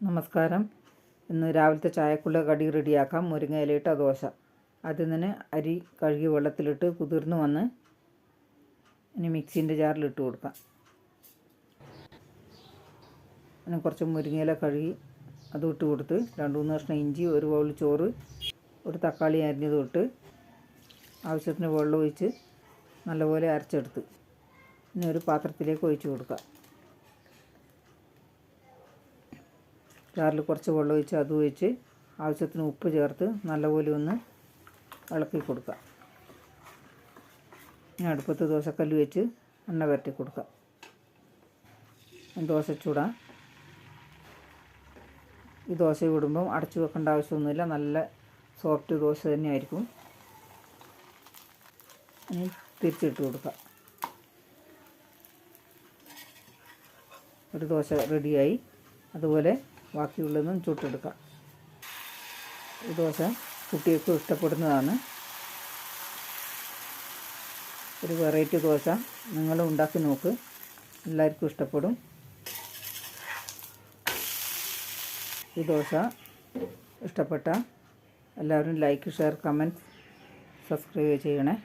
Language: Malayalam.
നമസ്കാരം. ഇന്ന് രാവിലത്തെ ചായക്കുള്ള കടി റെഡിയാക്കാം. മുരിങ്ങയിലിട്ട ദോശ. അതിൽ നിന്ന് അരി കഴുകി വെള്ളത്തിലിട്ട് കുതിർന്ന് വന്ന് ഇനി മിക്സിൻ്റെ ജാറിലിട്ട് കൊടുക്കാം. പിന്നെ കുറച്ച് മുരിങ്ങയില കഴുകി അതും ഇട്ട് കൊടുത്ത് 2-3 കഷ്ണം ഇഞ്ചി, ഒരു ബൗൾ ചോറ്, ഒരു തക്കാളി അരിഞ്ഞതും ഇട്ട് ആവശ്യത്തിന് വെള്ളം ഒഴിച്ച് നല്ലപോലെ അരച്ചെടുത്ത് ഇനി ഒരു പാത്രത്തിലേക്ക് ഒഴിച്ച് കൊടുക്കാം. ജാറിൽ കുറച്ച് വെള്ളം ഒഴിച്ച് അതും ഒഴിച്ച് ആവശ്യത്തിന് ഉപ്പ് ചേർത്ത് നല്ലപോലെ ഒന്ന് ഇളക്കി കൊടുക്കുക. ഇനി അടുപ്പത്ത് ദോശക്കല്ല് വെച്ച് എണ്ണ പുരട്ടി കൊടുക്കുക. ദോശ ചൂടാം. ഈ ദോശ ഇടുമ്പം അടച്ചു വെക്കേണ്ട ആവശ്യമൊന്നുമില്ല. നല്ല സോഫ്റ്റ് ദോശ തന്നെയായിരിക്കും. ഇനി തിരിച്ചിട്ട് കൊടുക്കുക. ഒരു ദോശ റെഡിയായി. അതുപോലെ ബാക്കിയുള്ളതും ചുട്ടെടുക്കാം. ഈ ദോശ കുട്ടികൾക്ക് ഇഷ്ടപ്പെടുന്നതാണ്. ഒരു വെറൈറ്റി ദോശ നിങ്ങളും ഉണ്ടാക്കി നോക്ക്. എല്ലാവർക്കും ഇഷ്ടപ്പെടും. ഈ ദോശ ഇഷ്ടപ്പെട്ട എല്ലാവരും ലൈക്ക്, ഷെയർ, കമൻറ്റ്, സബ്സ്ക്രൈബ് ചെയ്യണേ.